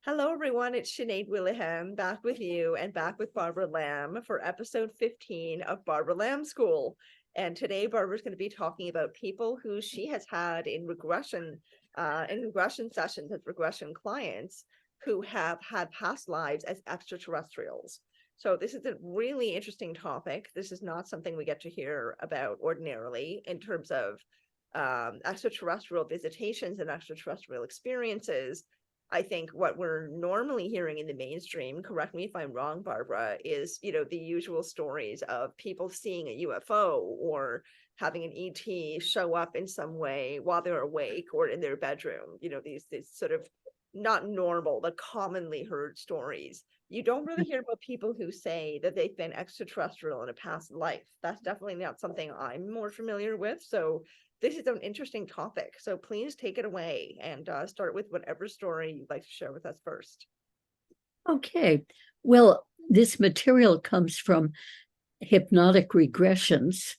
Hello, everyone. It's Sinead Willingham back with you and back with Barbara Lamb for episode 15 of Barbara Lamb School. And today, Barbara's going to be talking about people who she has had in regression sessions as regression clients who have had past lives as extraterrestrials. So this is a really interesting topic. This is not something we get to hear about ordinarily in terms of extraterrestrial visitations and extraterrestrial experiences. I think what we're normally hearing in the mainstream, correct me if I'm wrong, Barbara, is, the usual stories of people seeing a UFO or having an ET show up in some way while they're awake or in their bedroom. These sort of not normal, but commonly heard stories. You don't really hear about people who say that they've been extraterrestrial in a past life. That's definitely not something I'm more familiar with. So this is an interesting topic. So please take it away and start with whatever story you'd like to share with us first. Okay. Well, this material comes from hypnotic regressions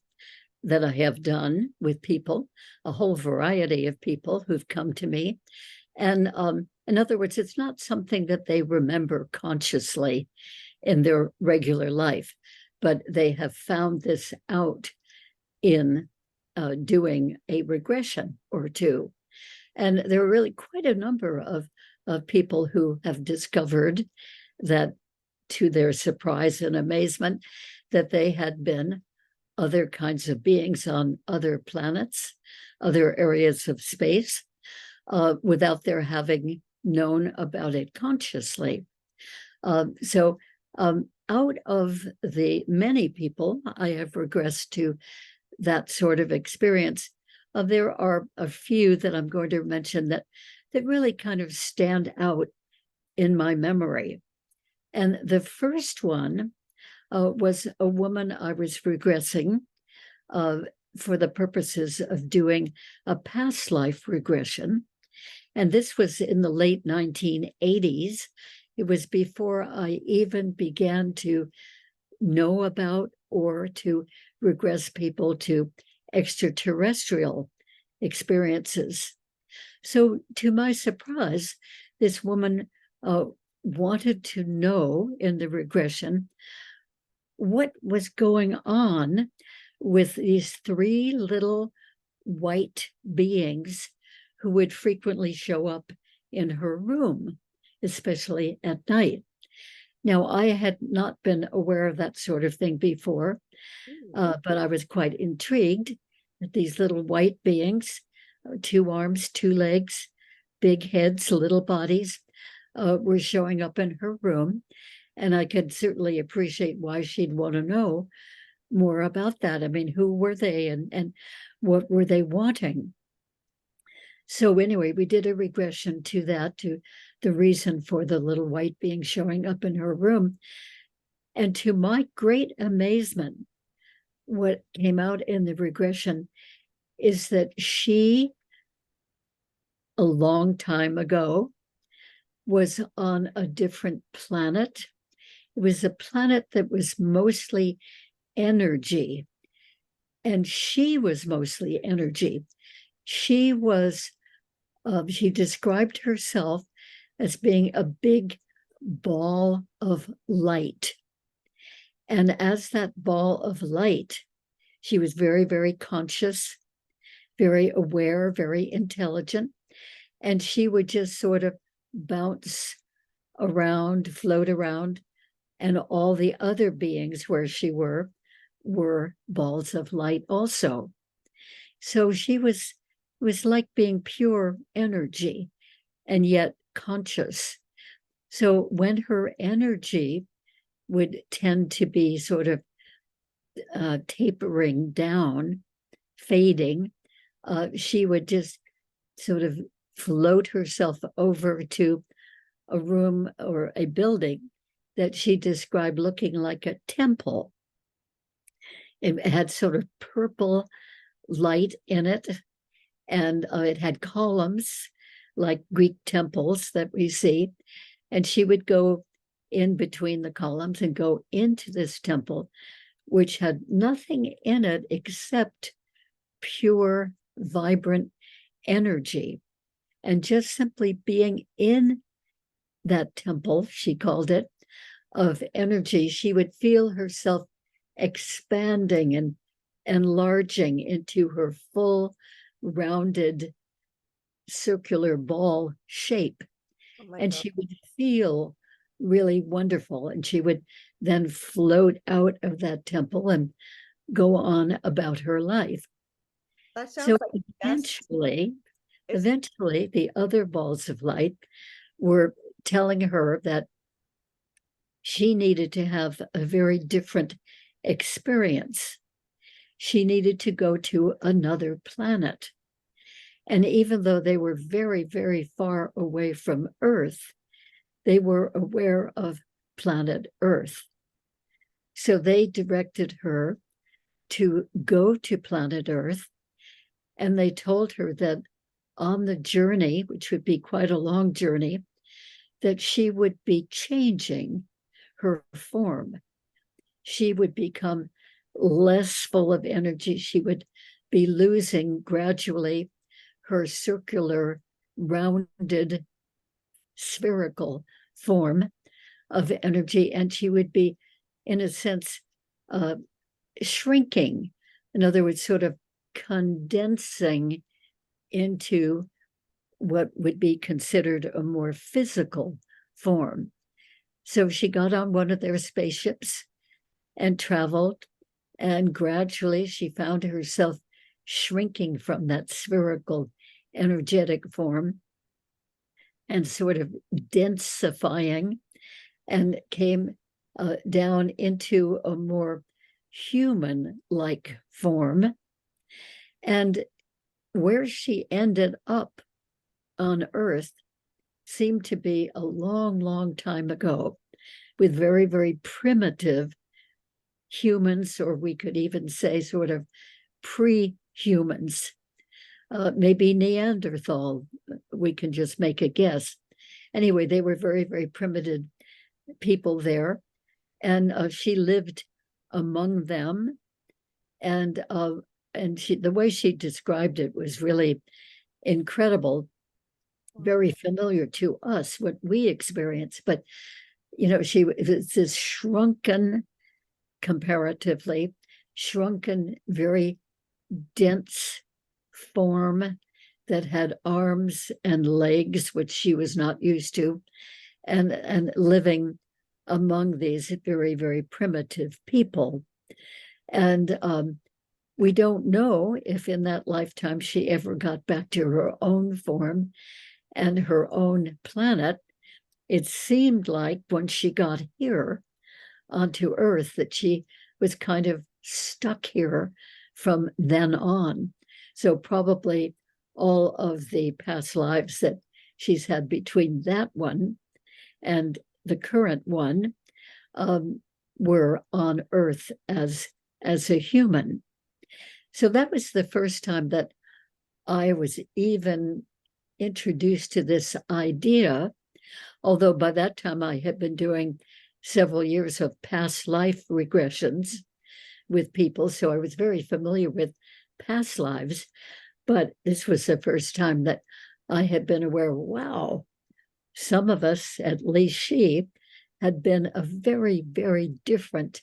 that I have done with people, a whole variety of people who've come to me. And in other words, it's not something that they remember consciously in their regular life, but they have found this out in doing a regression or two. And there are really quite a number of people who have discovered that, to their surprise and amazement, that they had been other kinds of beings on other planets, other areas of space, without their having known about it consciously. So out of the many people I have regressed to that sort of experience, there are a few that I'm going to mention that really kind of stand out in my memory. And the first one was a woman I was regressing for the purposes of doing a past life regression. And this was in the late 1980s. It was before I even began to know about or to regress people to extraterrestrial experiences. So, to my surprise, this woman wanted to know in the regression what was going on with these three little white beings who would frequently show up in her room, especially at night. Now, I had not been aware of that sort of thing before, but I was quite intrigued that these little white beings, 2 arms, 2 legs, big heads, little bodies, were showing up in her room. And I could certainly appreciate why she'd want to know more about that. I mean, who were they and what were they wanting? So anyway, we did a regression to that, to the reason for the little white being showing up in her room. And to my great amazement, what came out in the regression is that she, a long time ago, was on a different planet. It was a planet that was mostly energy, and she was mostly energy. She was, she described herself as being a big ball of light. And as that ball of light, she was very, very conscious, very aware, very intelligent. And she would just sort of bounce around, float around. And all the other beings where she were balls of light also. So she was like being pure energy and yet conscious. So when her energy would tend to be sort of tapering down, fading, she would just sort of float herself over to a room or a building that she described looking like a temple. It had sort of purple light in it, and it had columns like Greek temples that we see. And she would go in between the columns and go into this temple, which had nothing in it except pure, vibrant energy. And just simply being in that temple, she called it, of energy, she would feel herself expanding and enlarging into her full rounded circular ball shape. Oh my And God. she would feel really wonderful. And she would then float out of that temple and go on about her life. That So sounds like the best. It's eventually, the other balls of light were telling her that she needed to have a very different experience. She needed to go to another planet. And even though they were very, very far away from Earth, they were aware of planet Earth. So they directed her to go to planet Earth. And they told her that on the journey, which would be quite a long journey, that she would be changing her form. She would become less full of energy. She would be losing gradually her circular, rounded, spherical form of energy. And she would be, in a sense, shrinking. In other words, sort of condensing into what would be considered a more physical form. So she got on one of their spaceships and traveled, and gradually she found herself shrinking from that spherical energetic form and sort of densifying, and came down into a more human-like form. And where she ended up on Earth seemed to be a long, long time ago, with very, very primitive humans, or we could even say sort of pre-humans, maybe Neanderthal. We can just make a guess. Anyway, they were very, very primitive people there. And she lived among them. And the way she described it was really incredible, very familiar to us, what we experience. But, she was this shrunken, comparatively shrunken, very dense form that had arms and legs, which she was not used to, and living among these very, very primitive people. And we don't know if in that lifetime she ever got back to her own form and her own planet. It seemed like once she got here onto Earth that she was kind of stuck here from then on. So probably all of the past lives that she's had between that one and the current one were on Earth as a human. So that was the first time that I was even introduced to this idea, although by that time I had been doing several years of past life regressions with people, so I was very familiar with past lives. But this was the first time that I had been aware, wow, some of us, at least she, had been a very, very different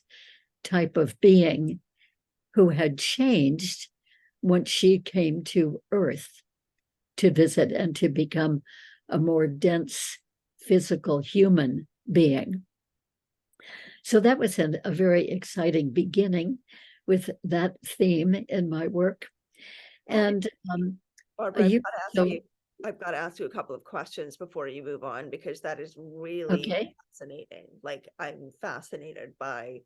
type of being who had changed once she came to Earth to visit and to become a more dense physical human being. So that was a very exciting beginning with that theme in my work. And Barbara, you, I've got to ask you a couple of questions before you move on, because that is really okay. fascinating. Like, I'm fascinated by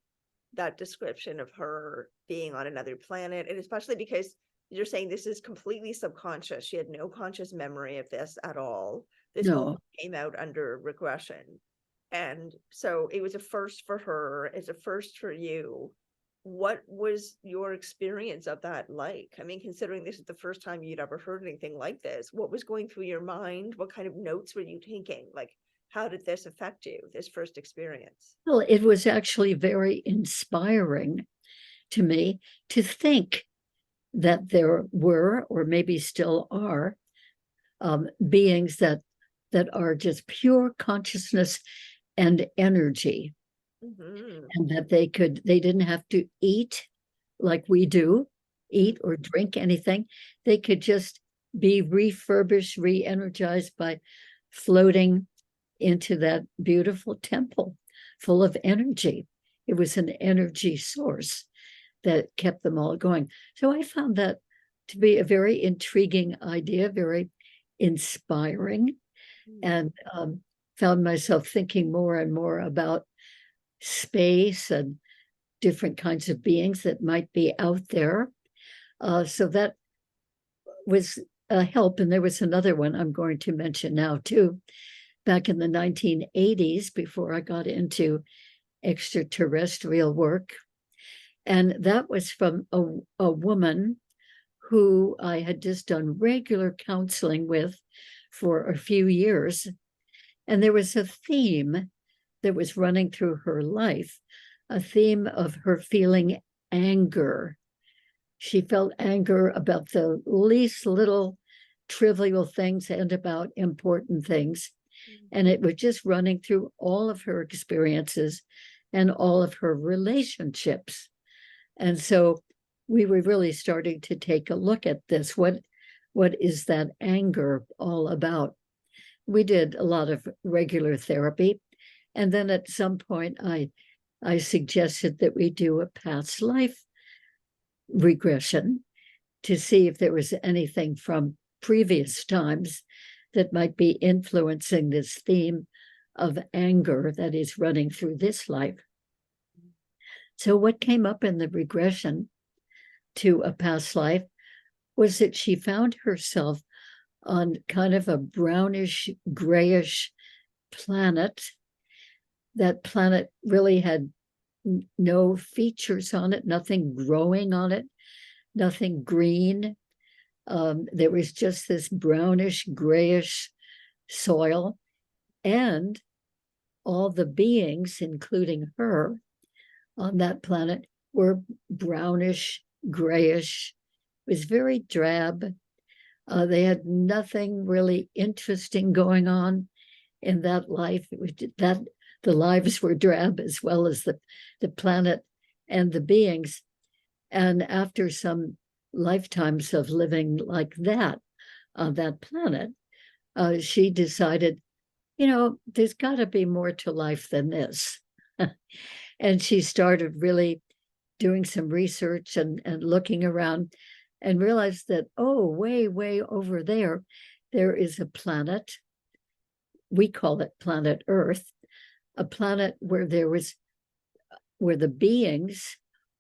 that description of her being on another planet, and especially because you're saying this is completely subconscious. She had no conscious memory of this at all. This No. whole came out under regression. And so it was a first for her, it's a first for you. What was your experience of that like? I mean, considering this is the first time you'd ever heard anything like this, what was going through your mind? What kind of notes were you taking? Like, how did this affect you, this first experience? Well, it was actually very inspiring to me to think that there were, or maybe still are, beings that that are just pure consciousness and energy, Mhm. and that they didn't have to eat like we do, eat or drink anything. They could just be refurbished, re-energized by floating into that beautiful temple full of energy. It was an energy source that kept them all going. So I found that to be a very intriguing idea, very inspiring, and found myself thinking more and more about space and different kinds of beings that might be out there. So that was a help. And there was another one I'm going to mention now, too. Back in the 1980s, before I got into extraterrestrial work. And that was from a woman who I had just done regular counseling with for a few years. And there was a theme that was running through her life, a theme of her feeling anger. She felt anger about the least little trivial things and about important things. And it was just running through all of her experiences and all of her relationships. And so we were really starting to take a look at this. What is that anger all about? We did a lot of regular therapy. And then at some point, I suggested that we do a past life regression to see if there was anything from previous times that might be influencing this theme of anger that is running through this life. So what came up in the regression to a past life was that she found herself on kind of a brownish, grayish planet. That planet really had no features on it, nothing growing on it, nothing green. There was just this brownish, grayish soil, and all the beings, including her, on that planet were brownish, grayish. It was very drab. They had nothing really interesting going on in that life. It was that the lives were drab as well as the planet and the beings. And after some lifetimes of living like that on that planet, she decided, there's got to be more to life than this. And she started really doing some research and looking around and realized that, way, way over there is a planet. We call it planet Earth, a planet where the beings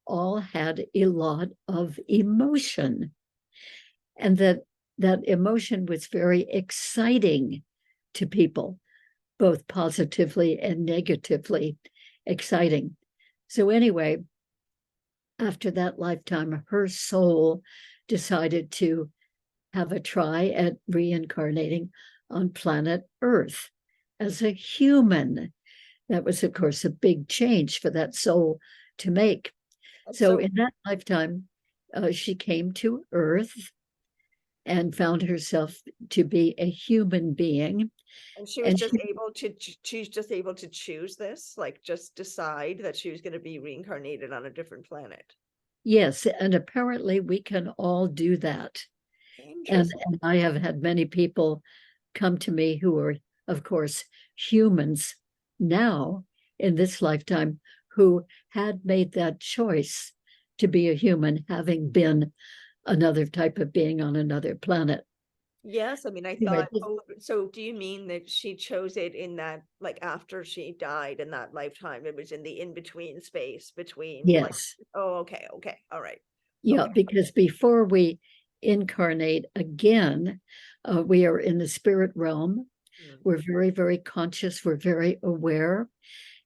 all had a lot of emotion. And that emotion was very exciting to people, both positively and negatively exciting. So anyway, after that lifetime, her soul decided to have a try at reincarnating on planet Earth as a human. That was, of course, a big change for that soul to make. So in that lifetime, she came to Earth and found herself to be a human being. And she was just able to, she's just able to choose this, like just decide that she was going to be reincarnated on a different planet. Yes, and apparently we can all do that. And I have had many people come to me who are, of course, humans now in this lifetime who had made that choice to be a human, having been another type of being on another planet. Yes, I mean, I thought, so do you mean that she chose it in that, like after she died in that lifetime, it was in the in-between space between, like, Yes. okay, all right. Yeah, Okay. because before we incarnate again, we are in the spirit realm. We're very, very conscious. We're very aware.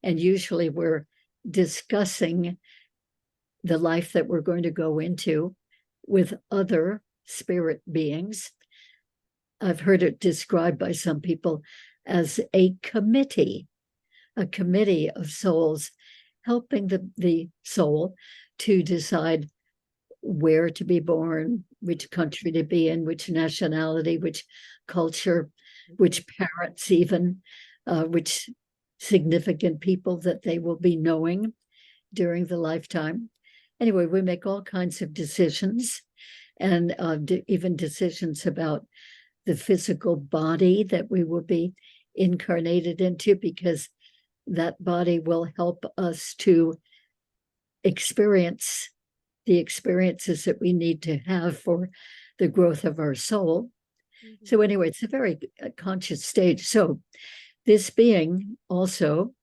And usually we're discussing the life that we're going to go into with other spirit beings. I've heard it described by some people as a committee of souls helping the soul to decide where to be born, which country to be in, which nationality, which culture, which parents even, which significant people that they will be knowing during the lifetime. Anyway, we make all kinds of decisions, and even decisions about the physical body that we will be incarnated into, because that body will help us to experience the experiences that we need to have for the growth of our soul. So anyway, it's a very conscious stage. So this being also,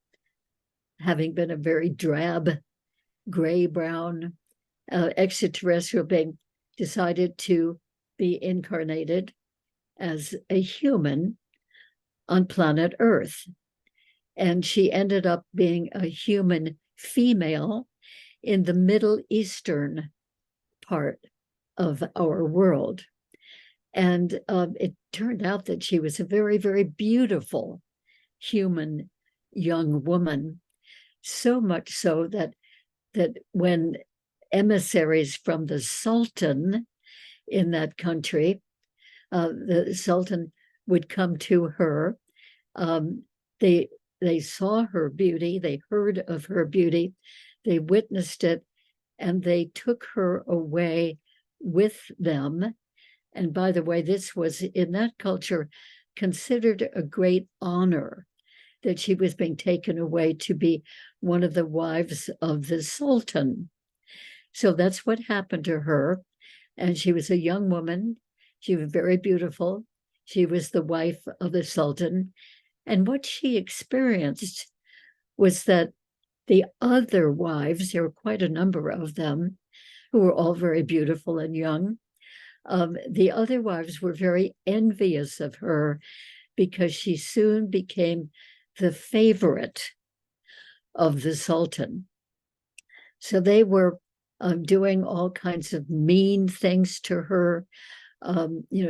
having been a very drab, gray-brown extraterrestrial being, decided to be incarnated as a human on planet Earth. And she ended up being a human female in the Middle Eastern part of our world. And it turned out that she was a very, very beautiful human young woman, so much so that when emissaries from the Sultan in that country, the Sultan would come to her, they saw her beauty, they heard of her beauty, they witnessed it, and they took her away with them. And by the way, this was in that culture considered a great honor, that she was being taken away to be one of the wives of the Sultan. So that's what happened to her. And she was a young woman. She was very beautiful. She was the wife of the Sultan. And what she experienced was that the other wives, there were quite a number of them, who were all very beautiful and young, the other wives were very envious of her, because she soon became the favorite of the Sultan. So they were doing all kinds of mean things to her,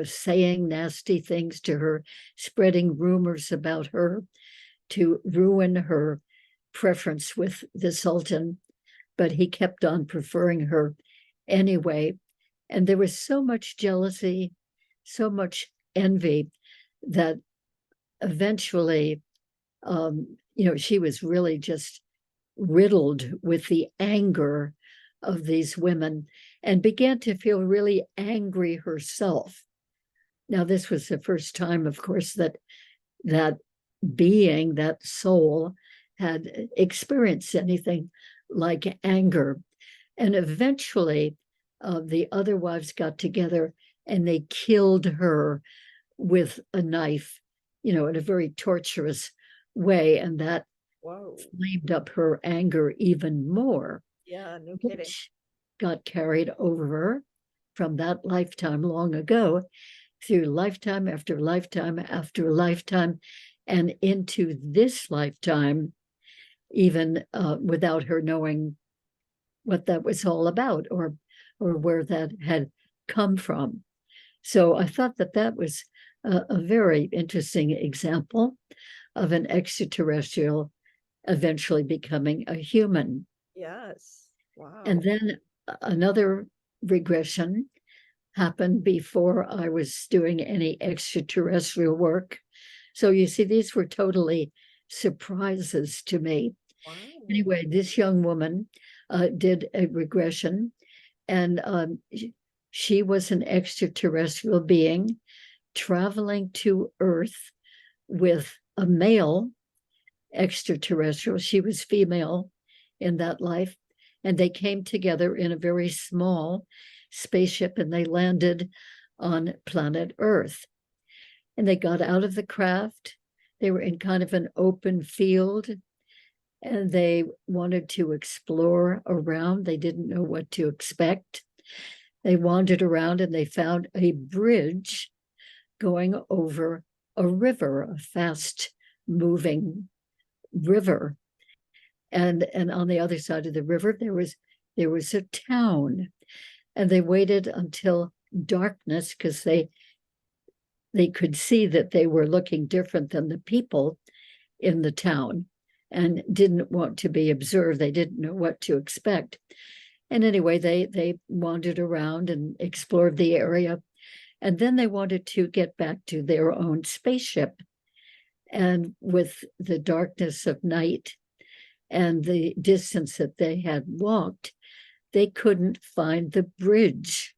saying nasty things to her, spreading rumors about her to ruin her preference with the Sultan. But he kept on preferring her anyway. And there was so much jealousy, so much envy, that eventually, she was really just riddled with the anger of these women, and began to feel really angry herself. Now, this was the first time, of course, that being, that soul, had experienced anything like anger. And eventually, the other wives got together and they killed her with a knife, in a very torturous way. And that flamed up her anger even more. Yeah, no kidding. Which got carried over from that lifetime long ago through lifetime after lifetime after lifetime, and into this lifetime, even without her knowing what that was all about, or where that had come from. So I thought that was a very interesting example of an extraterrestrial eventually becoming a human. Yes. Wow. And then another regression happened before I was doing any extraterrestrial work. So you see, these were totally surprises to me. Wow. Anyway, this young woman did a regression, and she was an extraterrestrial being traveling to Earth with a male extraterrestrial. She was female in that life, and they came together in a very small spaceship, and they landed on planet Earth. And they got out of the craft. They were in kind of an open field, and they wanted to explore around. They didn't know what to expect. They wandered around and they found a bridge going over a river, a fast moving river. And on the other side of the river, there was a town. And they waited until darkness, because they could see that they were looking different than the people in the town, and didn't want to be observed. They didn't know what to expect. And anyway, they wandered around and explored the area. And then they wanted to get back to their own spaceship. And with the darkness of night and the distance that they had walked, they couldn't find the bridge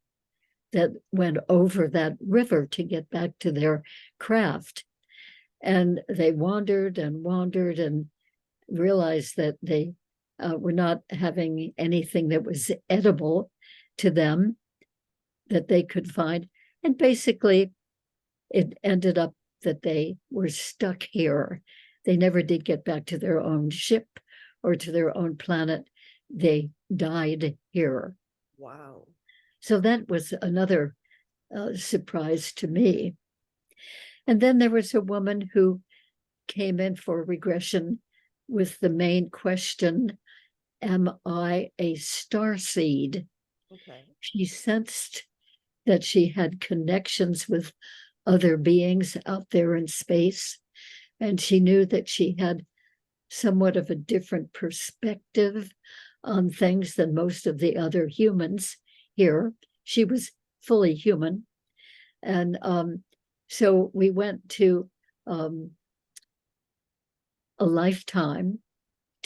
that went over that river to get back to their craft. And they wandered and realized that they were not having anything that was edible to them that they could find. And basically, it ended up that they were stuck here. They never did get back to their own ship or to their own planet. They died here. Wow. So that was another surprise to me. And then there was a woman who came in for regression with the main question, am I a starseed? Okay. She sensed that she had connections with other beings out there in space, and she knew that she had somewhat of a different perspective on things than most of the other humans here. She was fully human. And so we went to a lifetime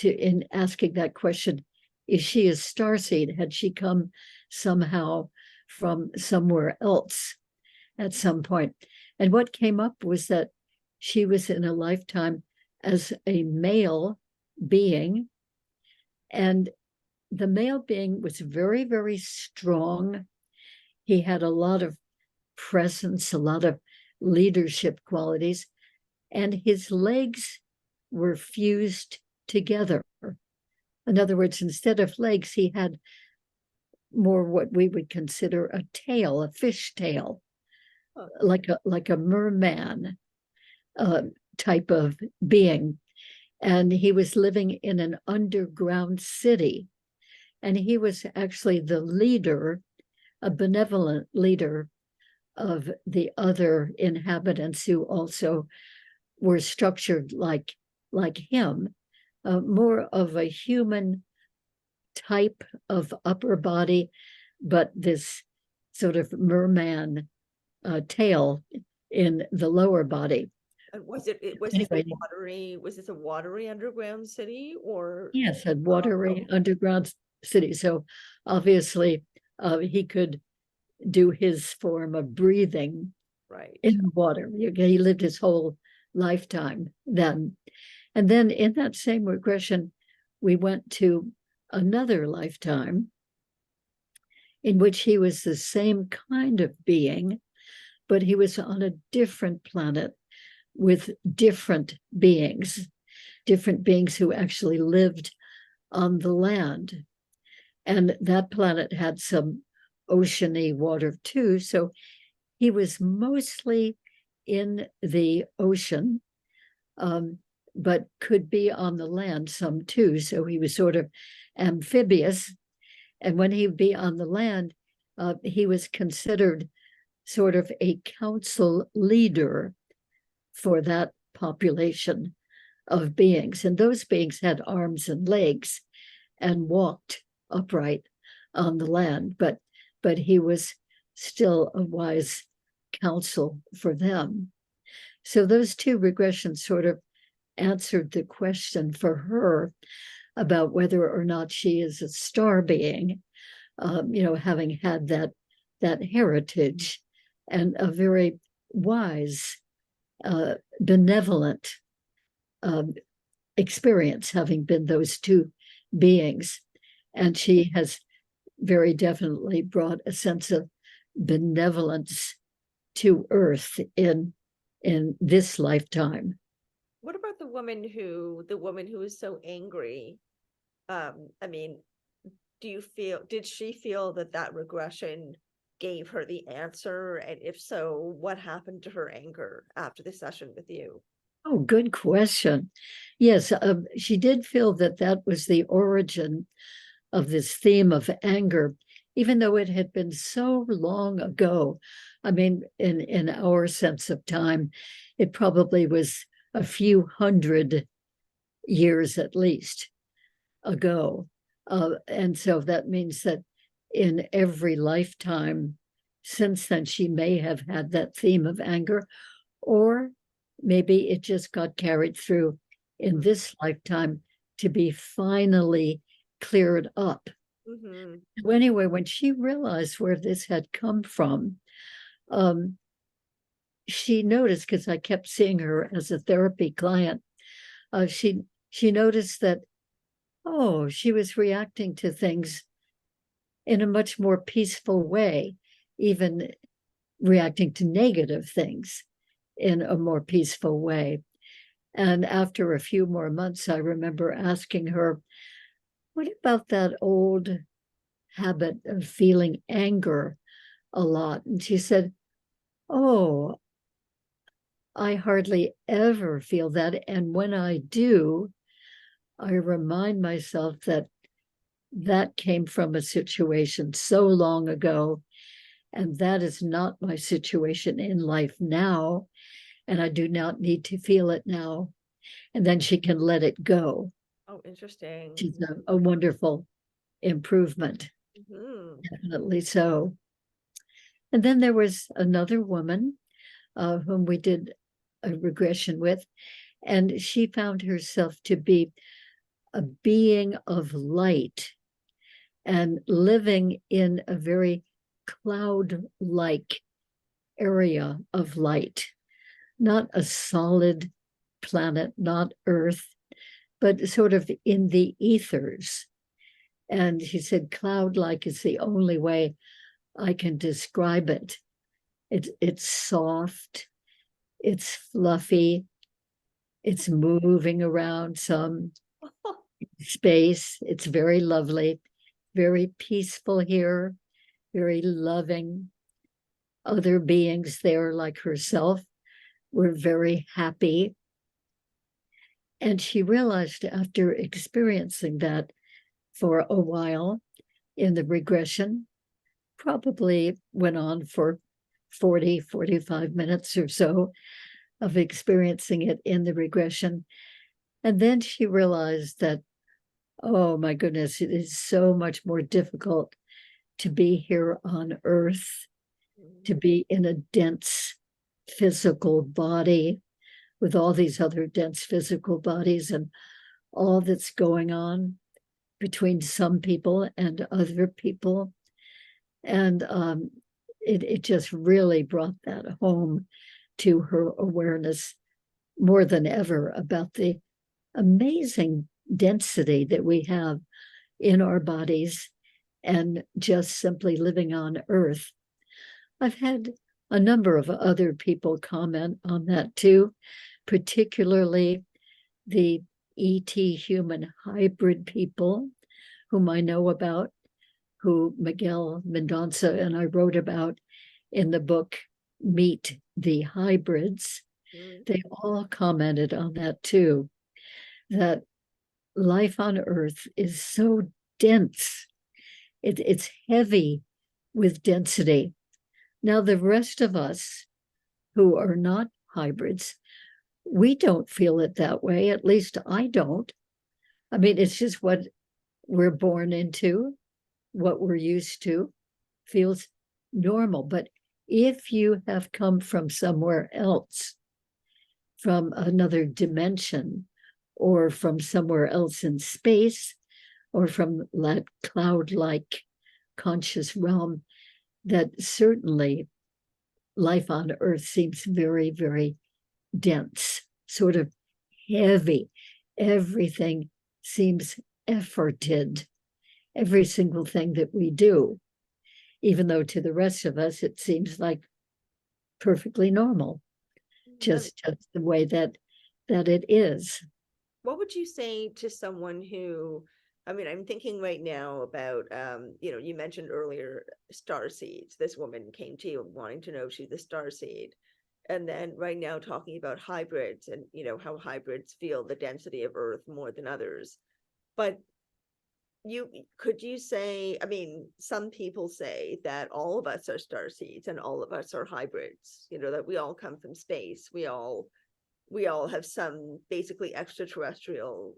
in asking that question, is she a starseed? Had she come somehow from somewhere else at some point? And what came up was that she was in a lifetime as a male being, and the male being was very, very strong. He had a lot of presence, a lot of leadership qualities, and his legs were fused together. In other words, instead of legs, he had more what we would consider a tail, a fish tail, like a merman type of being. And he was living in an underground city. And he was actually the leader, a benevolent leader of the other inhabitants who also were structured like him, more of a human type of upper body, but this sort of merman tail in the lower body. Was it Anyway, was this a watery underground city, or? yes, a watery underground city. So obviously he could do his form of breathing Right. in water. He lived his whole lifetime then. And then in that same regression, we went to another lifetime in which he was the same kind of being, but he was on a different planet with different beings who actually lived on the land. And that planet had some oceany water too. So he was mostly in the ocean, but could be on the land some too. So he was sort of amphibious. And when he'd be on the land, he was considered sort of a council leader for that population of beings. And those beings had arms and legs and walked upright on the land, but he was still a wise counsel for them. So those two regressions sort of answered the question for her about whether or not she is a star being, having had that heritage and a very wise, benevolent experience, having been those two beings. And she has very definitely brought a sense of benevolence to Earth in this lifetime. What about the woman who is so angry? I mean, did she feel that regression gave her the answer? And if so, what happened to her anger after the session with you? Oh, good question. Yes, she did feel that was the origin of this theme of anger, even though it had been so long ago. I mean, in our sense of time, it probably was a few hundred years at least ago. And so that means that in every lifetime since then she may have had that theme of anger, or maybe it just got carried through in this lifetime to be finally cleared up. Mm-hmm. So anyway, when she realized where this had come from, she noticed, because I kept seeing her as a therapy client, she noticed that, oh, she was reacting to things in a much more peaceful way, even reacting to negative things in a more peaceful way. And after a few more months, I remember asking her, what about that old habit of feeling anger a lot? And she said, oh, I hardly ever feel that. And when I do, I remind myself that that came from a situation so long ago, and that is not my situation in life now, and I do not need to feel it now. And then she can let it go. Oh, interesting. She's a wonderful improvement, Mm-hmm. definitely so. And then there was another woman whom we did a regression with, and she found herself to be a being of light and living in a very cloud-like area of light, not a solid planet, not Earth, but sort of in the ethers. And he said, cloud-like is the only way I can describe it. It's soft, it's fluffy, it's moving around some space. It's very lovely, very peaceful here, very loving. Other beings there, like herself, were very happy. And she realized after experiencing that for a while in the regression, probably went on for 40, 45 minutes or so of experiencing it in the regression. And then she realized that, oh my goodness, it is so much more difficult to be here on Earth, to be in a dense physical body with all these other dense physical bodies and all that's going on between some people and other people. And it just really brought that home to her awareness more than ever about the amazing density that we have in our bodies and just simply living on Earth. I've had a number of other people comment on that too, particularly the ET human hybrid people whom I know about, who Miguel Mendonça and I wrote about in the book Meet the Hybrids. They all commented on that too, that life on Earth is so dense. It's heavy with density. Now, the rest of us who are not hybrids, we don't feel it that way. At least I don't. I mean, it's just what we're born into, what we're used to, feels normal. But if you have come from somewhere else, from another dimension, or from somewhere else in space, or from that cloud-like conscious realm, that certainly life on Earth seems very, very dense, sort of heavy. Everything seems efforted, every single thing that we do, even though to the rest of us it seems like perfectly normal, just the way that it is. What would you say to someone who, I mean, I'm thinking right now about, you mentioned earlier star seeds. This woman came to you wanting to know if she's the star seed. And then right now talking about hybrids and, how hybrids feel the density of Earth more than others. But could you say, I mean, some people say that all of us are star seeds and all of us are hybrids, that we all come from space. We all have some basically extraterrestrial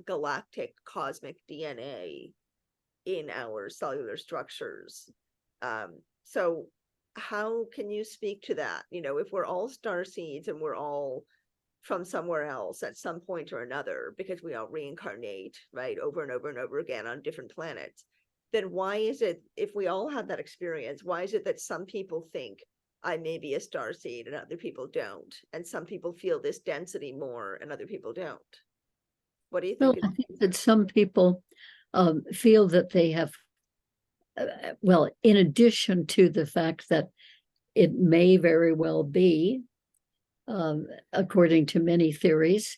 galactic cosmic DNA in our cellular structures. So how can you speak to that? You know, if we're all star seeds and we're all from somewhere else at some point or another, because we all reincarnate, right, over and over and over again on different planets, then why is it, if we all have that experience, why is it that some people think I may be a star seed and other people don't? And some people feel this density more and other people don't. What do you Well, think is I think that some people feel that they have, well, in addition to the fact that it may very well be, according to many theories,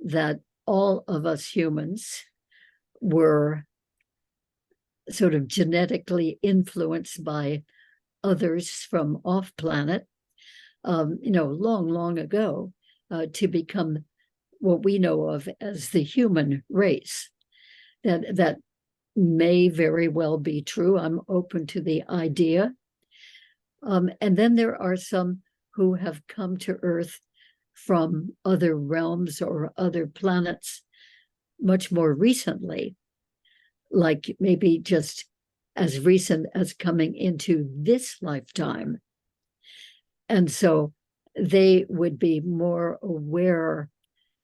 that all of us humans were sort of genetically influenced by others from off planet, long, long ago, to become what we know of as the human race. That may very well be true. I'm open to the idea. And then there are some who have come to Earth from other realms or other planets much more recently, like maybe just as recent as coming into this lifetime. And so they would be more aware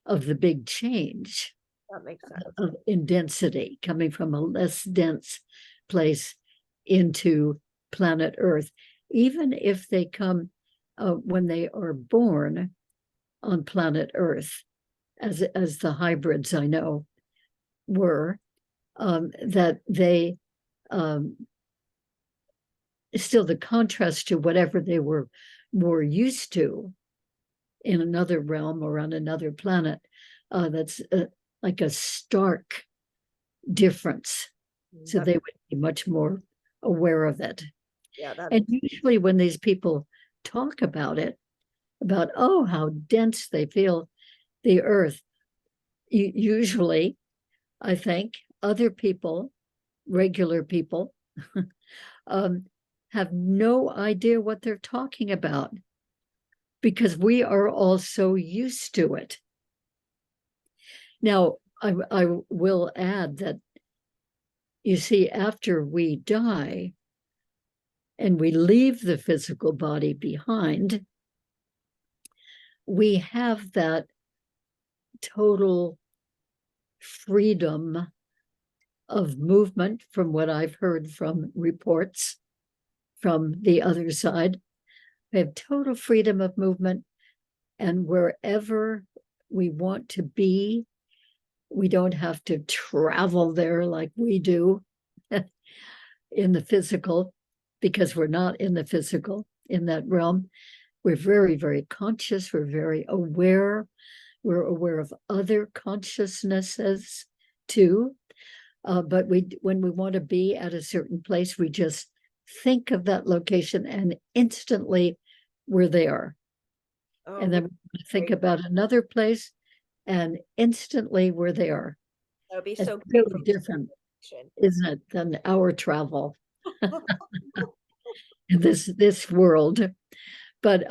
of the big change that makes sense? in density, coming from a less dense place into planet Earth, even if they come when they are born on planet Earth, as the hybrids I know were, that they still, the contrast to whatever they were more used to in another realm or on another planet, that's like a stark difference. So they would be much more aware of it. Yeah, that And makes usually when these people talk about it, about, oh, how dense they feel the earth, usually, I think, other people, regular people, have no idea what they're talking about because we are all so used to it. Now, I will add that, you see, after we die and we leave the physical body behind, we have that total freedom of movement, from what I've heard from reports from the other side. We have total freedom of movement, and wherever we want to be, we don't have to travel there like we do in the physical, because we're not in the physical in that realm. We're very, very conscious. We're very aware. We're aware of other consciousnesses too. But when we want to be at a certain place, we just think of that location and instantly we're there. And then we think about another place and instantly we're there. that would be It's so great really different, from isn't it, than our travel in this world. But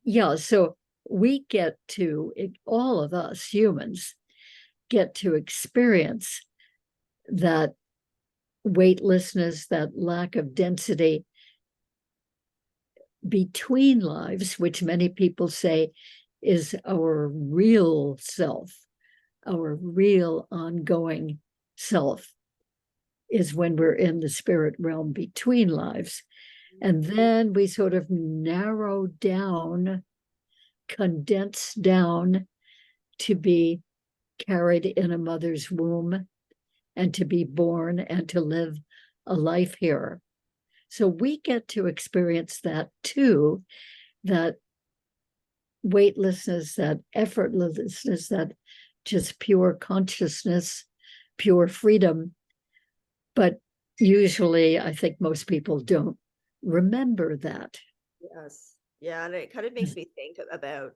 yeah, so we get to, all of us humans get to experience that weightlessness, that lack of density between lives, which many people say is our real self, our real ongoing self, is when we're in the spirit realm between lives. And then we sort of narrow down, condense down to be carried in a mother's womb and to be born and to live a life here. So we get to experience that too, that weightlessness, that effortlessness, that just pure consciousness, pure freedom. But usually, I think most people don't remember that. Yes. Yeah, and it kind of makes me think about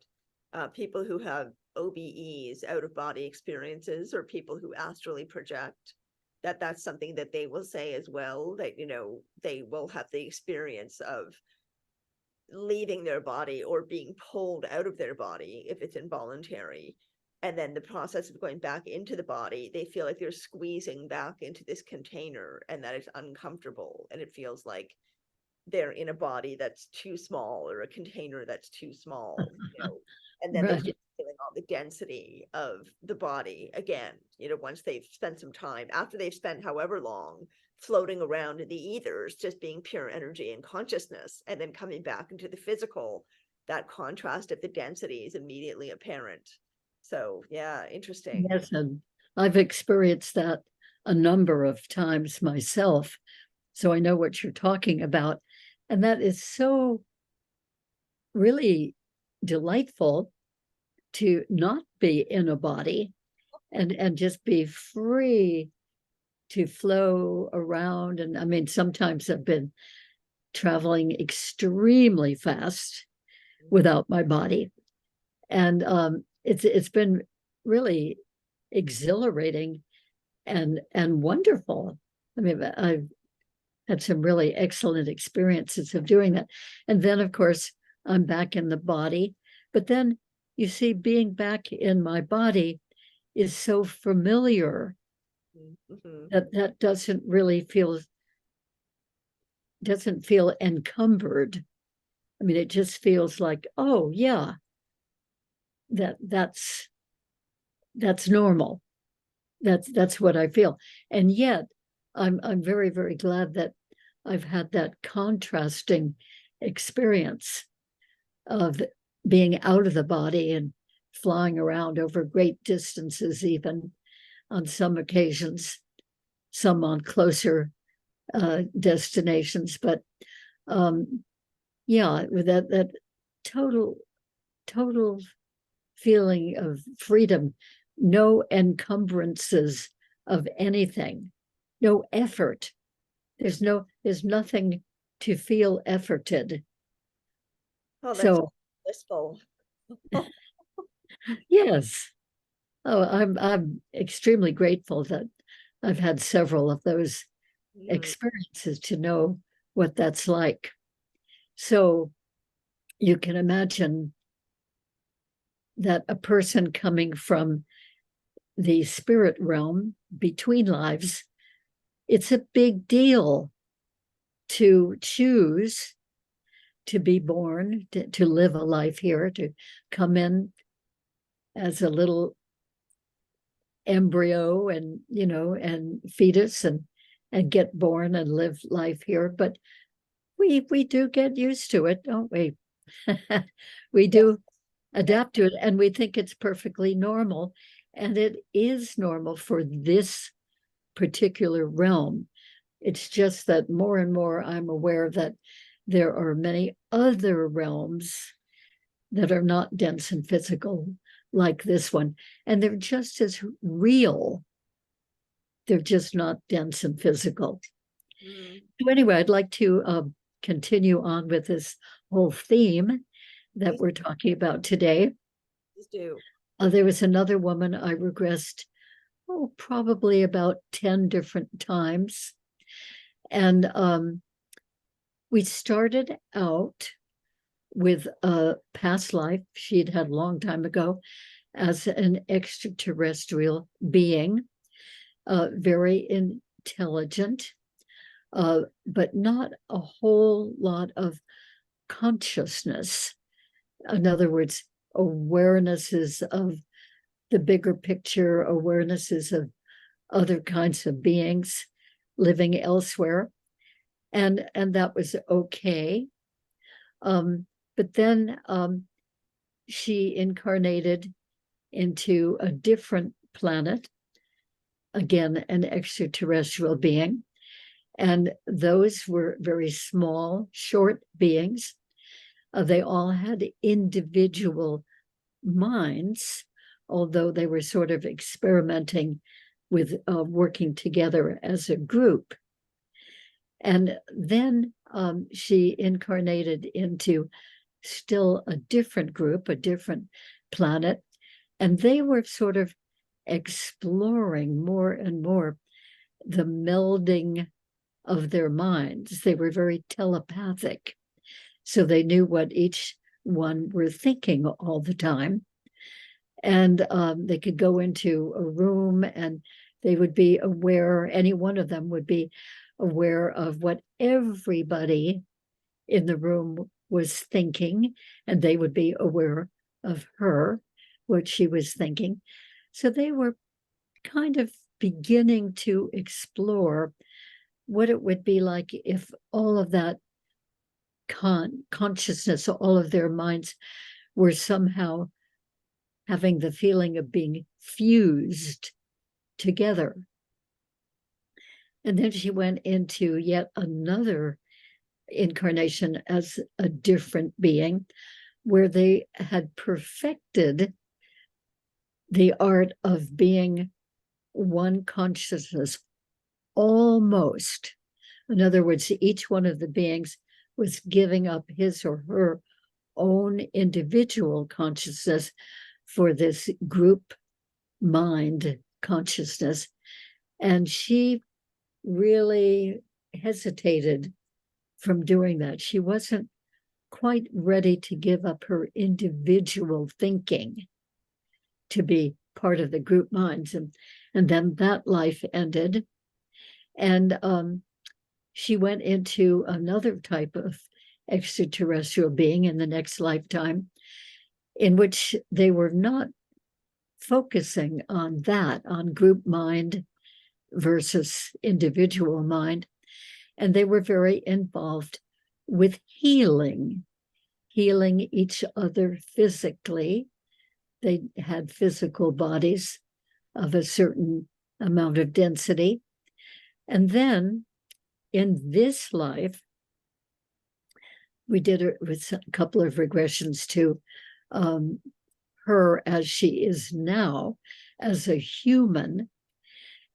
people who have OBEs, out of body experiences, or people who astrally project, that's something that they will say as well, that, you know, they will have the experience of leaving their body or being pulled out of their body if it's involuntary. And then the process of going back into the body, they feel like they're squeezing back into this container and that it's uncomfortable and it feels like they're in a body that's too small or a container that's too small, and then they Right. start feeling all the density of the body again, once they've spent some time, after they've spent however long floating around in the ethers, just being pure energy and consciousness, and then coming back into the physical, that contrast of the density is immediately apparent. So yeah, interesting. Yes, and I've experienced that a number of times myself, so I know what you're talking about. And that is so really delightful to not be in a body and just be free to flow around. And I mean, sometimes I've been traveling extremely fast without my body. And it's been really exhilarating and wonderful. I mean, I've had some really excellent experiences of doing that. And then, of course, I'm back in the body. But then you see, being back in my body is so familiar Mhm. that doesn't feel encumbered. I mean, it just feels like, oh yeah, that's normal. That's what I feel. And yet I'm very, very glad that I've had that contrasting experience of being out of the body and flying around over great distances, even on some occasions, some on closer destinations. But yeah, with that total feeling of freedom, no encumbrances of anything, no effort. There's nothing to feel efforted. Oh, that's So blissful. yes. Oh, I'm extremely grateful that I've had several of those Mhm. experiences to know what that's like. So you can imagine that a person coming from the spirit realm between lives, it's a big deal to choose to be born, to live a life here, to come in as a little embryo and and fetus and get born and live life here. But we do get used to it, don't we? We Yeah, do yeah. adapt to it, and we think it's perfectly normal, and it is normal for this particular realm. It's just that more and more I'm aware that there are many other realms that are not dense and physical like this one, and they're just as real. They're just not dense and physical. Mm, So anyway, I'd like to continue on with this whole theme that please, we're talking about today. please do. There was another woman I regressed, probably about 10 different times. And we started out with a past life she'd had a long time ago as an extraterrestrial being, very intelligent, but not a whole lot of consciousness. In other words, awarenesses of the bigger picture, awarenesses of other kinds of beings living elsewhere. And that was okay. But then she incarnated into a different planet, again, an extraterrestrial being. And those were very small, short beings. They all had individual minds, although they were sort of experimenting with working together as a group. And then she incarnated into still a different group, a different planet, and they were sort of exploring more and more the melding of their minds. They were very telepathic, so they knew what each one were thinking all the time. And they could go into a room and they would be aware, any one of them would be aware of what everybody in the room was thinking, and they would be aware of her, what she was thinking. So they were kind of beginning to explore what it would be like if all of that consciousness, all of their minds were somehow having the feeling of being fused together. And then she went into yet another incarnation as a different being, where they had perfected the art of being one consciousness, almost. In other words, each one of the beings was giving up his or her own individual consciousness for this group mind consciousness. And she really hesitated from doing that. She wasn't quite ready to give up her individual thinking to be part of the group minds. And then that life ended. And she went into another type of extraterrestrial being in the next lifetime, in which they were not focusing on that, on group mind versus individual mind. And they were very involved with healing each other physically. They had physical bodies of a certain amount of density. And then in this life, we did it with a couple of regressions to her as she is now as a human.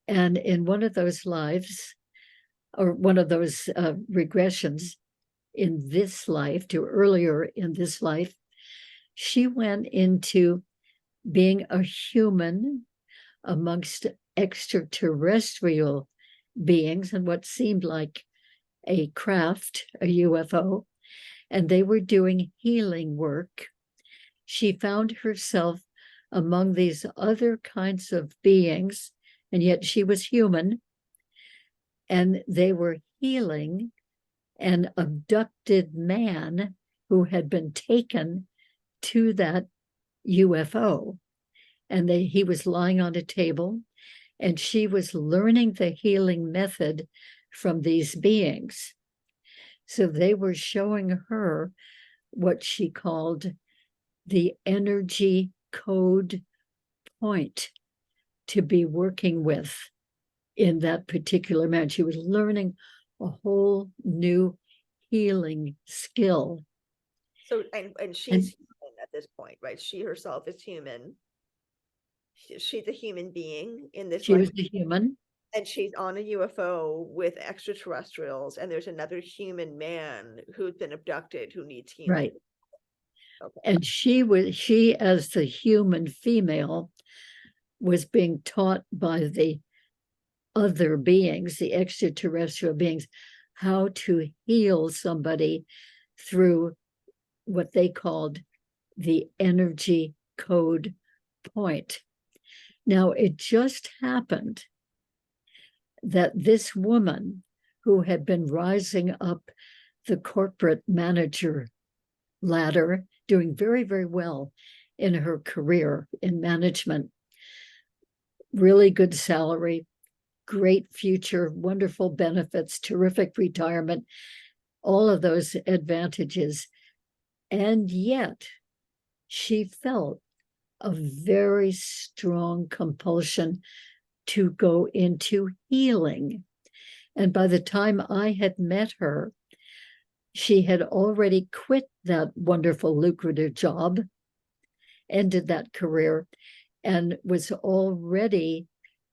And in one of those lives, or one of those regressions in this life to earlier in this life, she went into being a human amongst extraterrestrial beings and what seemed like a craft, a UFO, and they were doing healing work. She found herself among these other kinds of beings, and yet she was human, and they were healing an abducted man who had been taken to that UFO. And he was lying on a table, and she was learning the healing method from these beings. So they were showing her what she called the energy code point to be working with in that particular man. She was learning a whole new healing skill. So, and she's human at this point, right? She herself is human. She's a human being in this She life. was a human. And she's on a UFO with extraterrestrials, and there's another human man who's been abducted who needs healing. Right. Okay. And she as the human female was being taught by the other beings, the extraterrestrial beings, how to heal somebody through what they called the energy code point. Now, it just happened that this woman who had been rising up the corporate manager ladder, doing very, very well in her career in management, really good salary, great future, wonderful benefits, terrific retirement, all of those advantages. And yet she felt a very strong compulsion to go into healing. And by the time I had met her, she had already quit that wonderful, lucrative job, ended that career, and was already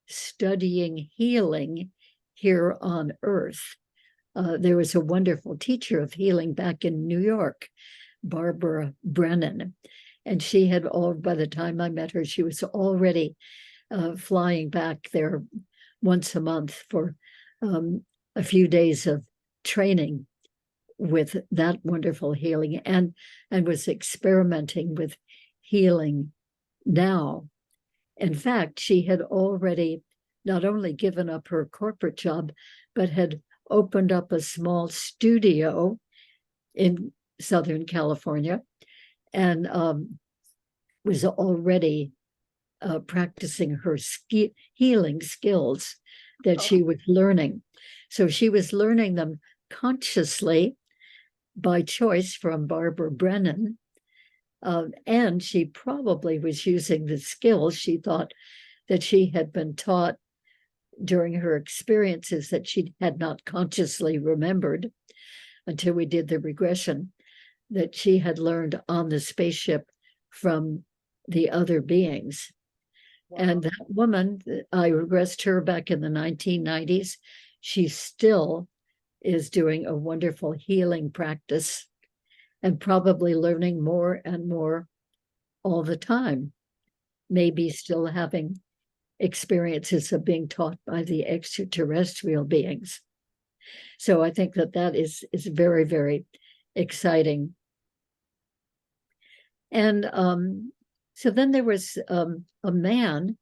studying healing here on Earth. There was a wonderful teacher of healing back in New York, Barbara Brennan. And she had by the time I met her, she was already flying back there once a month for a few days of training with that wonderful healing, and was experimenting with healing now. In fact, she had already not only given up her corporate job, but had opened up a small studio in Southern California, and was already practicing her healing skills that she was learning. So she was learning them consciously by choice from Barbara Brennan. And she probably was using the skills she thought that she had been taught during her experiences that she had not consciously remembered until we did the regression, that she had learned on the spaceship from the other beings. Wow. And that woman, I regressed her back in the 1990s. She still is doing a wonderful healing practice and probably learning more and more all the time, maybe still having experiences of being taught by the extraterrestrial beings. So I think that is very, very exciting. And so then there was a man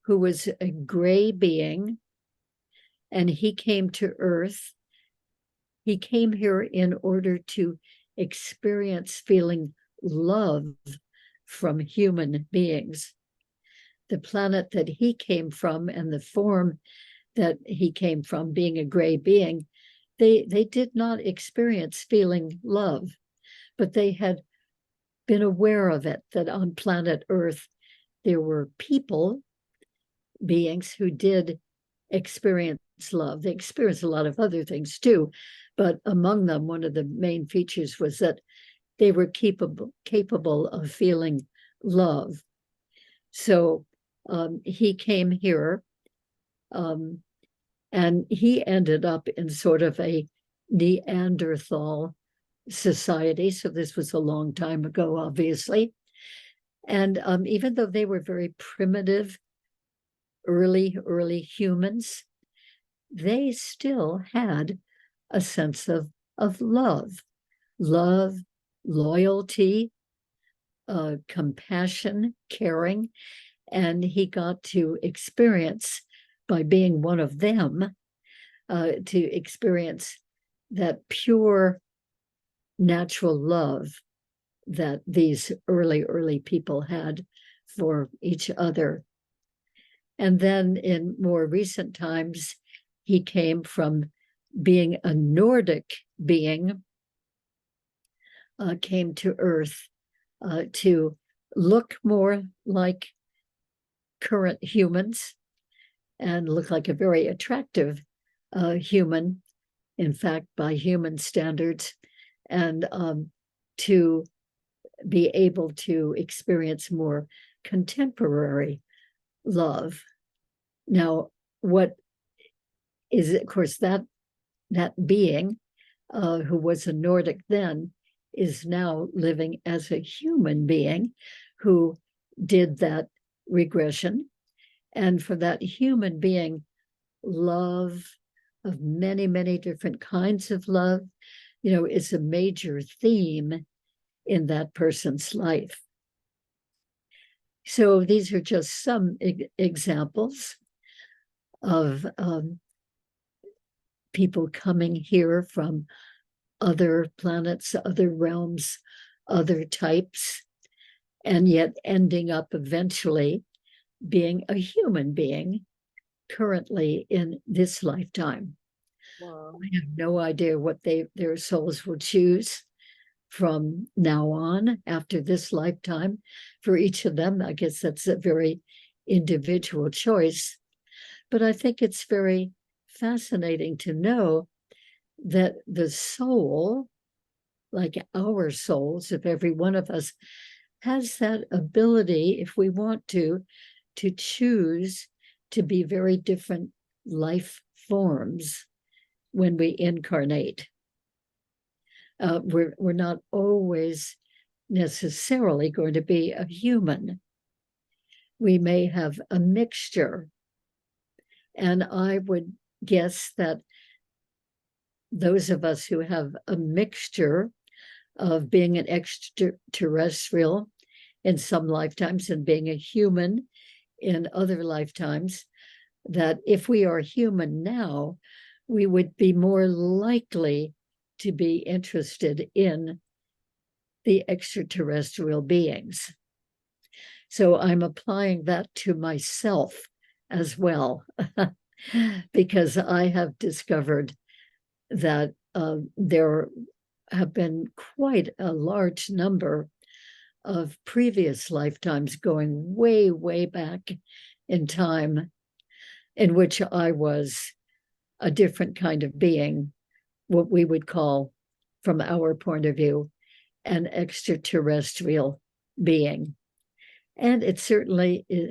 who was a gray being, and he came to Earth. He came here in order to experience feeling love from human beings. The planet that he came from and the form that he came from, being a gray being, they did not experience feeling love, but they had been aware of it, that on planet Earth there were people, beings who did experience love. They experienced a lot of other things too, but among them, one of the main features was that they were capable of feeling love. So he came here, and he ended up in sort of a Neanderthal society. So this was a long time ago, obviously. And even though they were very primitive, early humans, they still had a sense of love, loyalty, compassion, caring. And he got to experience, by being one of them, to experience that pure natural love that these early people had for each other. And then in more recent times, he came from being a Nordic being, came to Earth to look more like current humans and look like a very attractive human, in fact, by human standards, and to be able to experience more contemporary love. Now, what is, of course, that being who was a Nordic then is now living as a human being who did that regression. And for that human being, love of many different kinds of love, is a major theme in that person's life. So these are just some examples of people coming here from other planets, other realms, other types, and yet ending up eventually being a human being currently in this lifetime. Wow. I have no idea what their souls will choose from now on after this lifetime. For each of them, I guess that's a very individual choice. But I think it's very fascinating to know that the soul, like our souls, if every one of us has that ability, if we want to choose to be very different life forms when we incarnate. We're not always necessarily going to be a human. We may have a mixture. And I would guess that those of us who have a mixture of being an extraterrestrial in some lifetimes and being a human in other lifetimes, that if we are human now, we would be more likely to be interested in the extraterrestrial beings. So I'm applying that to myself as well, because I have discovered that there have been quite a large number of previous lifetimes going way, way back in time, in which I was a different kind of being, what we would call, from our point of view, an extraterrestrial being. And it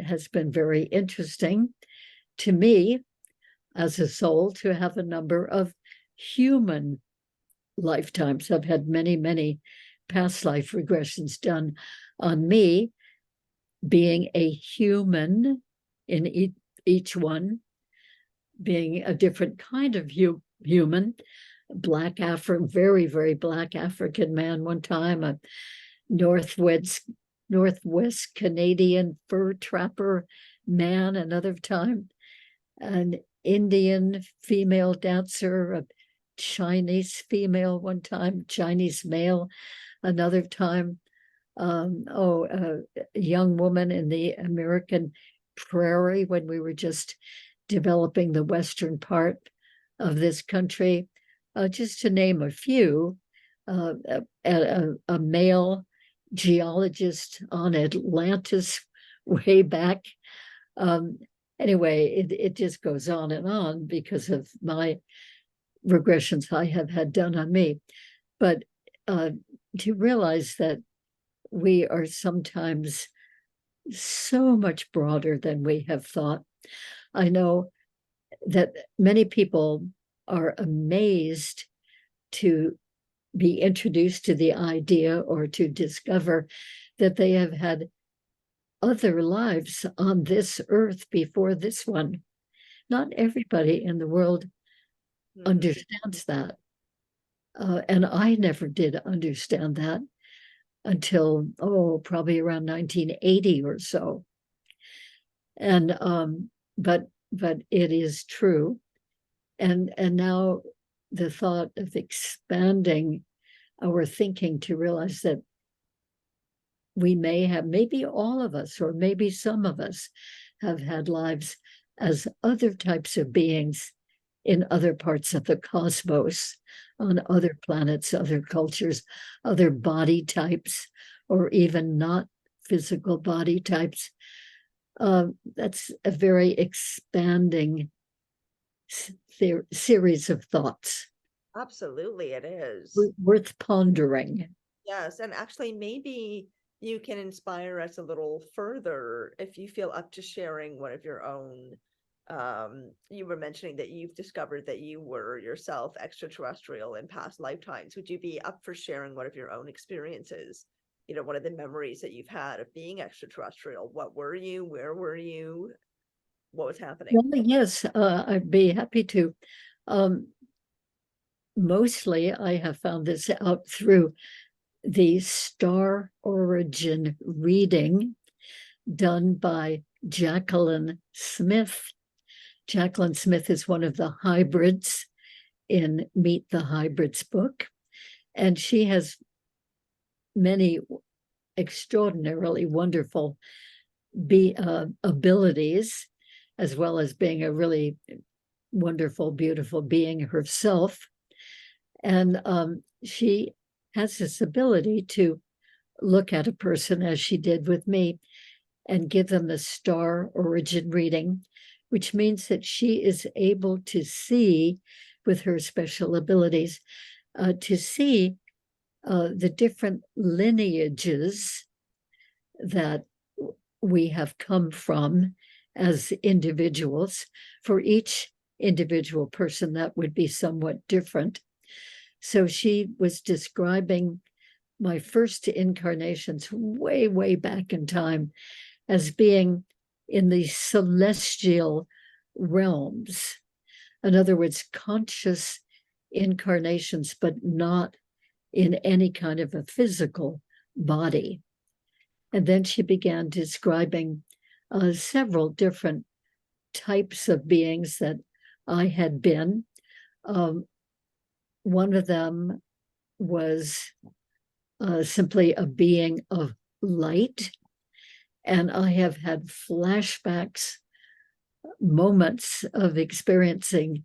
has been very interesting to me as a soul to have a number of human lifetimes. I've had many, many past life regressions done on me, being a human in each one, being a different kind of human, Black very, very Black African man one time, a Northwest Canadian fur trapper man another time, an Indian female dancer, a Chinese female one time, Chinese male another time, a young woman in the American prairie when we were just developing the western part of this country, just to name a few, a male geologist on Atlantis way back. Anyway, it just goes on and on because of my regressions I have had done on me. But to realize that we are sometimes so much broader than we have thought. I know that many people are amazed to be introduced to the idea or to discover that they have had other lives on this earth before this one. Not everybody in the world understands that. And I never did understand that until, probably around 1980 or so. And, but it is true. And now the thought of expanding our thinking to realize that we may have, maybe all of us, or maybe some of us have had lives as other types of beings in other parts of the cosmos, on other planets, other cultures, other body types, or even not physical body types. That's a very expanding series of thoughts. Absolutely, it is. Worth pondering. Yes, and actually maybe you can inspire us a little further if you feel up to sharing one of your own. You were mentioning that you've discovered that you were yourself extraterrestrial in past lifetimes. Would you be up for sharing one of your own experiences? You know, one of the memories that you've had of being extraterrestrial. What were you? Where were you? What was happening? Well, yes, I'd be happy to. Mostly, I have found this out through the star origin reading done by Jacqueline Smith. Jacqueline Smith is one of the hybrids in Meet the Hybrids book, and she has many extraordinarily wonderful abilities, as well as being a really wonderful, beautiful being herself. And she has this ability to look at a person, as she did with me, and give them a star origin reading, which means that she is able to see, with her special abilities, to see the different lineages that we have come from as individuals. For each individual person, that would be somewhat different. So she was describing my first incarnations way, way back in time as being in the celestial realms. In other words, conscious incarnations, but not in any kind of a physical body. And then she began describing several different types of beings that I had been. one of them was simply a being of light. And I have had flashbacks, moments of experiencing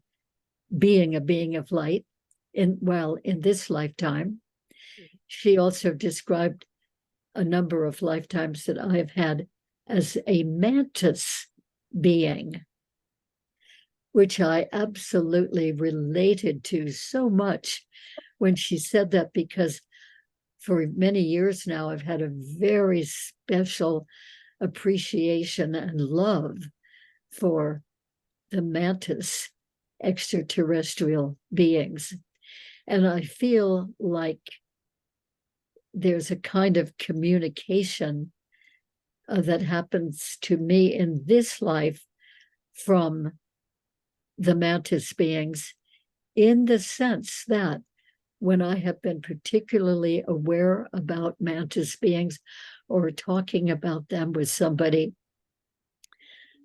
being a being of light in this lifetime. She also described a number of lifetimes that I have had as a mantis being, which I absolutely related to so much when she said that, because for many years now, I've had a very special appreciation and love for the mantis extraterrestrial beings. And I feel like there's a kind of communication that happens to me in this life from the mantis beings, in the sense that when I have been particularly aware about mantis beings or talking about them with somebody,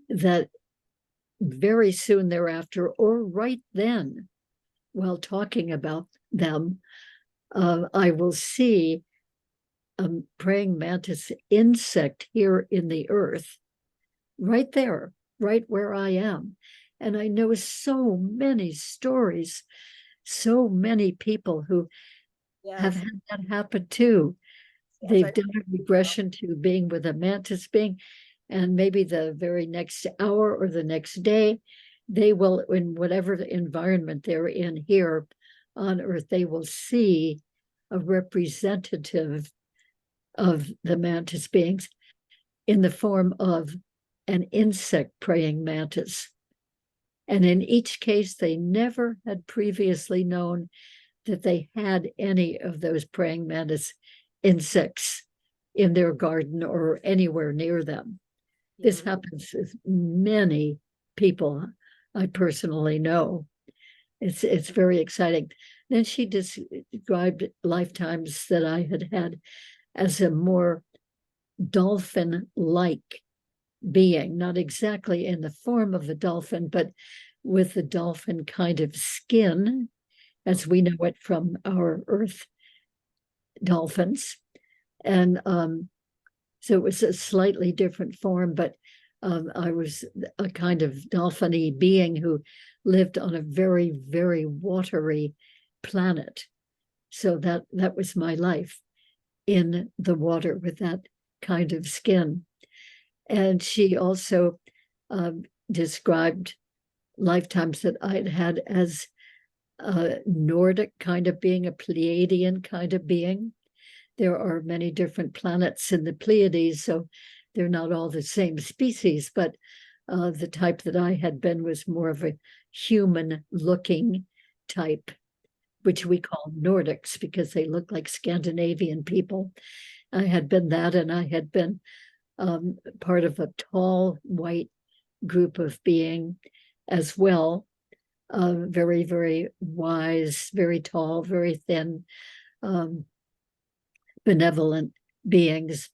that very soon thereafter, or right then, while talking about them, I will see a praying mantis insect here in the earth, right there, right where I am. And I know so many stories, so many people who have Yes, had that happen too. yes, They've done a regression to being with a mantis being, and maybe the very next hour or the next day, they will, in whatever the environment they're in here on Earth, they will see a representative of the mantis beings in the form of an insect praying mantis. And in each case, they never had previously known that they had any of those praying mantis insects in their garden or anywhere near them. This happens with many people I personally know. It's very exciting. Then she described lifetimes that I had had as a more dolphin-like being, not exactly in the form of a dolphin, but with the dolphin kind of skin, as we know it from our Earth dolphins. And so it was a slightly different form, but I was a kind of dolphin-y being who lived on a very, very watery planet. So that was my life, in the water with that kind of skin. And she also described lifetimes that I'd had as a Nordic kind of being, a Pleiadian kind of being. There are many different planets in the Pleiades, so they're not all the same species, but the type that I had been was more of a human-looking type, which we call Nordics because they look like Scandinavian people. I had been that, and I had been part of a tall white group of being as well, very, very wise, very tall, very thin, benevolent beings.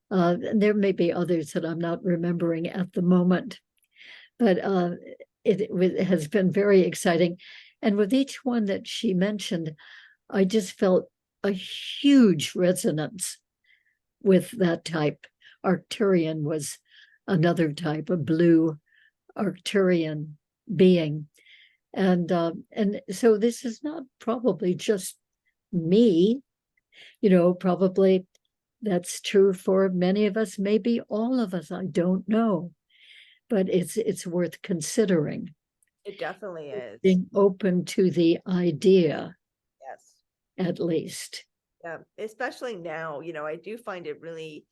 There may be others that I'm not remembering at the moment, but it has been very exciting. And with each one that she mentioned, I just felt a huge resonance with that type. Arcturian was another type, a blue Arcturian being. And so this is not probably just me, probably that's true for many of us, maybe all of us, I don't know. But it's worth considering, it definitely is. being open to the idea, Yes. at least. Yeah, especially now, I do find it really,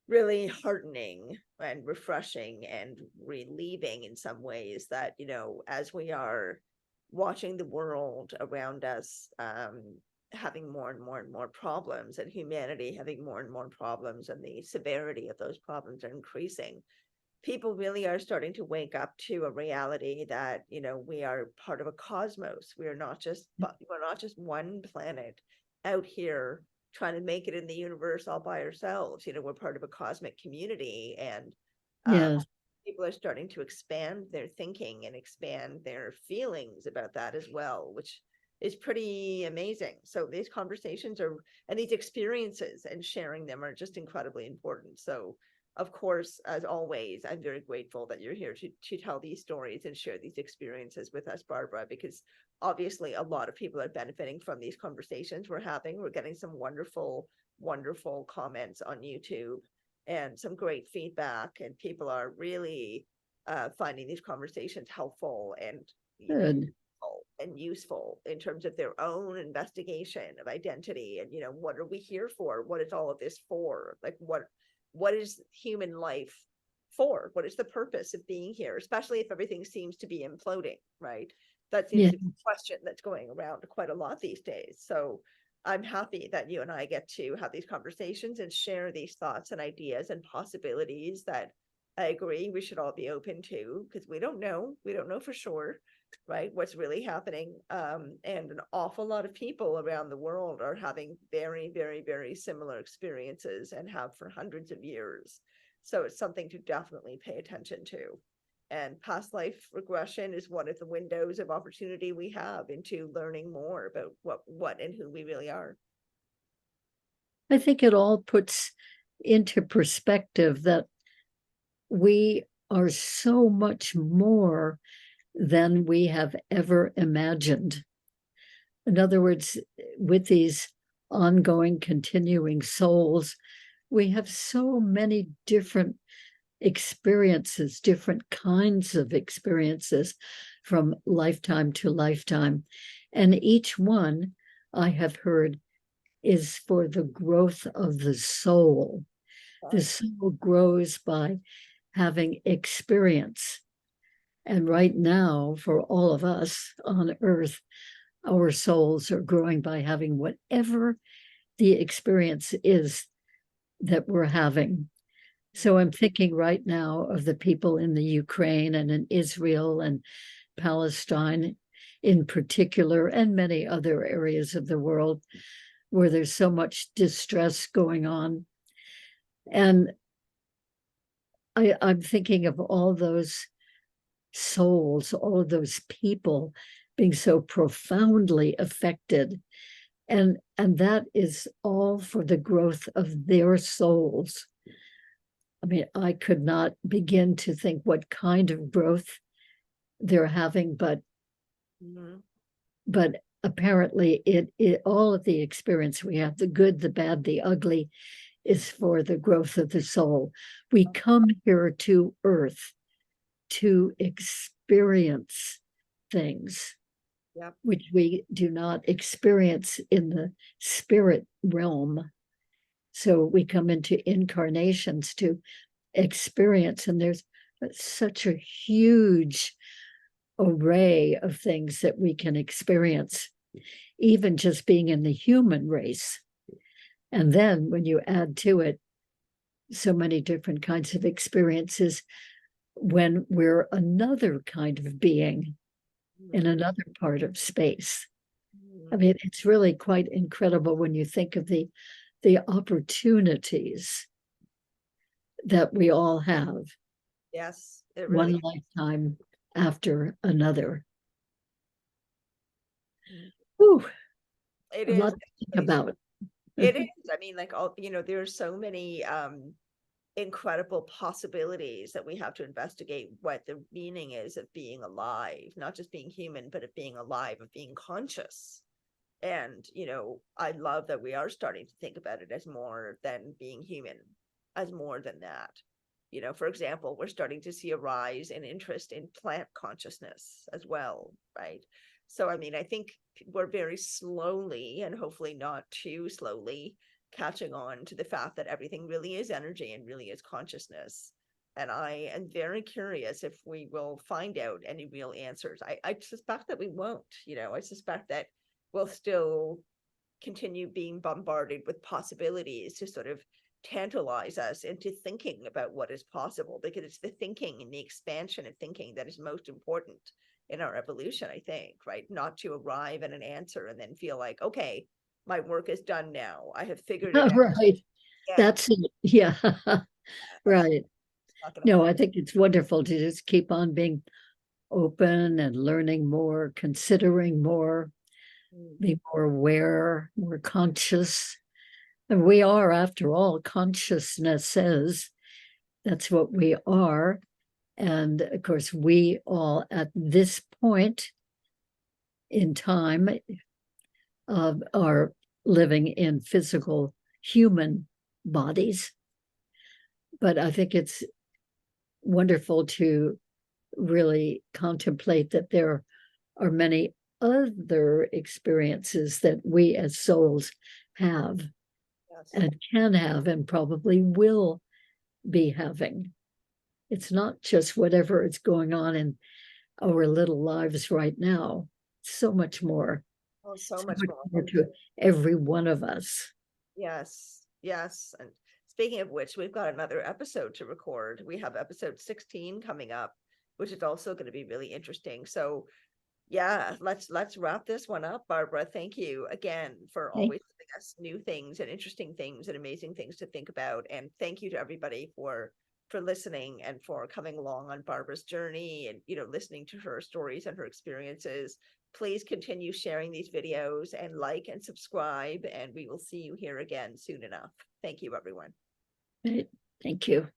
really heartening and refreshing and relieving in some ways that, as we are watching the world around us, having more and more and more problems, and humanity having more and more problems, and the severity of those problems are increasing, people really are starting to wake up to a reality that, we are part of a cosmos. We're not just one planet out here trying to make it in the universe all by ourselves. We're part of a cosmic community, and Yes. people are starting to expand their thinking and expand their feelings about that as well, which is pretty amazing. So these conversations are, and these experiences and sharing them are just incredibly important. So of course, as always, I'm very grateful that you're here to tell these stories and share these experiences with us, Barbara, because obviously a lot of people are benefiting from these conversations we're having. We're getting some wonderful, wonderful comments on YouTube and some great feedback, and people are really finding these conversations helpful and, you know, Good. and useful in terms of their own investigation of identity and, you know, what are we here for? What is all of this for? Like what is human life for? What is the purpose of being here, especially if everything seems to be imploding, right? That seems Yeah. to be a question that's going around quite a lot these days. So I'm happy that you and I get to have these conversations and share these thoughts and ideas and possibilities that I agree we should all be open to, because we don't know for sure, right, what's really happening. And an awful lot of people around the world are having very, very, very similar experiences and have for hundreds of years. So it's something to definitely pay attention to. And past life regression is one of the windows of opportunity we have into learning more about what and who we really are. I think it all puts into perspective that we are so much more than we have ever imagined. In other words, with these ongoing, continuing souls, we have so many different experiences, different kinds of experiences from lifetime to lifetime. And each one, I have heard, is for the growth of the soul. The soul grows by having experience. And right now, for all of us on earth, our souls are growing by having whatever the experience is that we're having. So I'm thinking right now of the people in the Ukraine and in Israel and Palestine in particular, and many other areas of the world where there's so much distress going on. And I'm thinking of all those souls, all of those people being so profoundly affected. And that is all for the growth of their souls. I mean, I could not begin to think what kind of growth they're having, but apparently it all of the experience we have, the good, the bad, the ugly, is for the growth of the soul. We come here to earth to experience things, Yep. which we do not experience in the spirit realm. So we come into incarnations to experience, and there's such a huge array of things that we can experience, even just being in the human race. And then when you add to it so many different kinds of experiences when we're another kind of being in another part of space. I mean, it's really quite incredible when you think of the opportunities that we all have. Yes, it really one lifetime after another. Ooh, it a is. lot to think about. It is. I mean, like all, you know, there's so many incredible possibilities that we have to investigate what the meaning is of being alive, not just being human, but of being alive, of being conscious. And, you know, I love that we are starting to think about it as more than being human, as more than that. You know, for example, we're starting to see a rise in interest in plant consciousness as well, right? So, I mean, I think we're very slowly, and hopefully not too slowly, catching on to the fact that everything really is energy and really is consciousness. And I am very curious if we will find out any real answers. I suspect that we won't, you know, I suspect that we'll still continue being bombarded with possibilities to sort of tantalize us into thinking about what is possible, because it's the thinking and the expansion of thinking that is most important in our evolution, I think, right? Not to arrive at an answer and then feel like, okay, my work is done now. I have figured it out. Right. Yeah, That's it. Yeah. Right. not gonna No, happen. I think it's wonderful to just keep on being open and learning more, considering more. Mm. be more aware, more conscious. And we are, after all, consciousnesses. That's what we are. And of course, we all at this point in time are living in physical human bodies. But I think it's wonderful to really contemplate that there are many other experiences that we as souls have Yes. and can have and probably will be having. It's not just whatever is going on in our little lives right now. So much more. Oh, so So much much more. more to every one of us. Yes, yes. And speaking of which, we've got another episode to record. We have episode 16 coming up, which is also going to be really interesting. So yeah, let's wrap this one up. Barbara, thank you again for Okay. always giving us new things and interesting things and amazing things to think about. And thank you to everybody for listening and for coming along on Barbara's journey and listening to her stories and her experiences. Please continue sharing these videos and like and subscribe, and we will see you here again soon enough. Thank you, everyone. Right. Thank you.